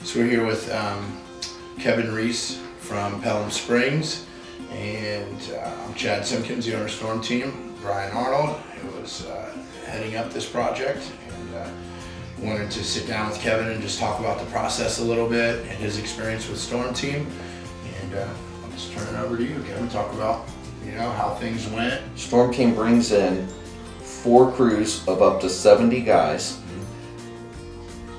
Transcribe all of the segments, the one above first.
So we're here with Kevin Reese from Pelham Springs, and I'm Chad Simpkins, the owner of Storm Team. Brian Arnold, who was heading up this project, and wanted to sit down with Kevin and just talk about the process a little bit and his experience with Storm Team. And I'll just turn it over to you, Kevin. Talk about how things went. Storm Team brings in 4 crews of up to 70 guys,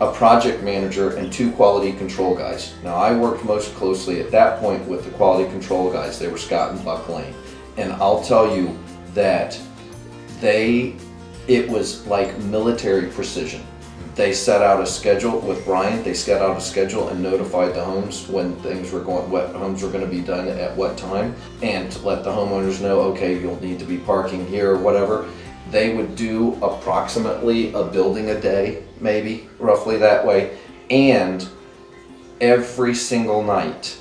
a project manager, and 2 quality control guys. Now, I worked most closely at that point with the quality control guys. They were Scott and Buck Lane. And I'll tell you that it was like military precision. They set out a schedule with Brian. They set out a schedule and notified the homes when things were going, what homes were going to be done at what time, and to let the homeowners know, okay, you'll need to be parking here or whatever. They would do approximately a building a day, maybe, roughly that way. And every single night,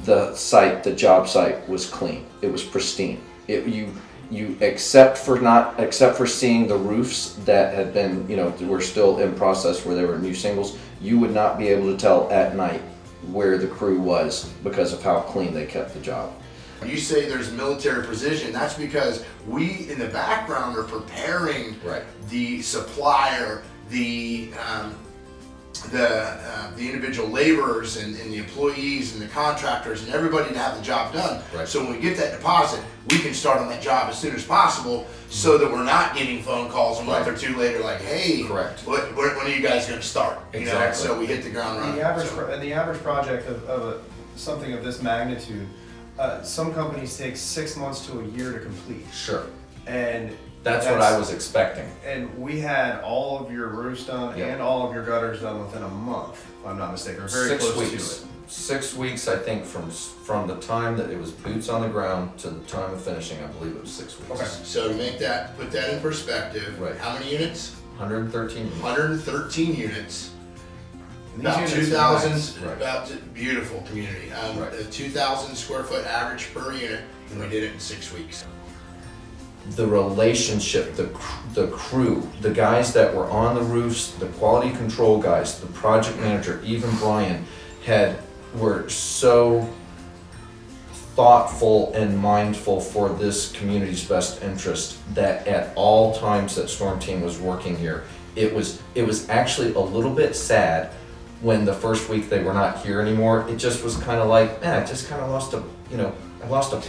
the job site was clean. It was pristine. Except for seeing the roofs that had been, were still in process where they were new singles, you would not be able to tell at night where the crew was because of how clean they kept the job. You say there's military precision. That's because we in the background are preparing the supplier, the individual laborers and the employees and the contractors and everybody to have the job done. So when we get that deposit, we can start on that job as soon as possible, so that we're not getting phone calls a month or 2 later like, hey, when are you guys going to start? So we hit the ground running. The average project of something of this magnitude, some companies take 6 months to a year to complete. Sure. And that's what I was expecting. And we had all of your roofs done and all of your gutters done within a month, if I'm not mistaken. Or very 6 close weeks. to it. 6 weeks, I think, from the time that it was boots on the ground to the time of finishing. I believe it was 6 weeks. Okay. So to put that in perspective, how many units? 113 units. 113 units. About 2,000, beautiful community. 2,000 square foot average per unit, and we did it in 6 weeks. The relationship, the crew, the guys that were on the roofs, the quality control guys, the project manager, even Brian, were so thoughtful and mindful for this community's best interest that at all times that Storm Team was working here, it was actually a little bit sad when the first week they were not here anymore. It just was kind of like, I just kind of lost a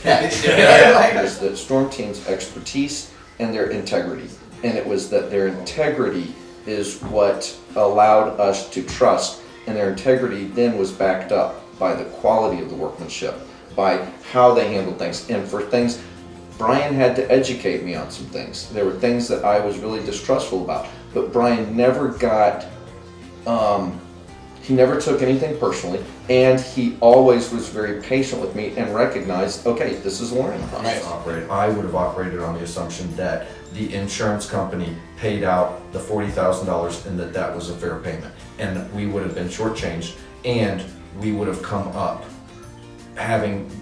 pet. It was that Storm Team's expertise and their integrity. And it was that their integrity is what allowed us to trust. And their integrity then was backed up by the quality of the workmanship, by how they handled things. And for things, Brian had to educate me on some things. There were things that I was really distrustful about. But Brian never he never took anything personally, and he always was very patient with me and recognized, okay, this is a learning process. I would have operated on the assumption that the insurance company paid out the $40,000 and that was a fair payment, and we would have been shortchanged, and we would have come up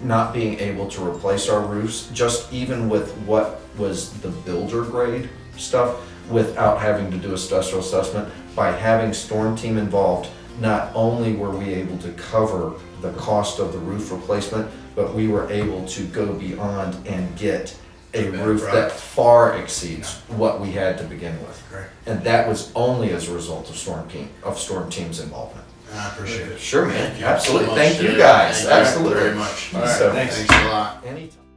not being able to replace our roofs, just even with what was the builder grade stuff, without having to do a structural assessment. By having Storm Team involved, not only were we able to cover the cost of the roof replacement, but we were able to go beyond and get a roof that far exceeds what we had to begin with. And that was only as a result of Storm Team's involvement. I appreciate it. Sure, man. Thank you. Absolutely. So thank you guys. Absolutely. Absolutely. Very much. All right. Thanks a lot. Anytime.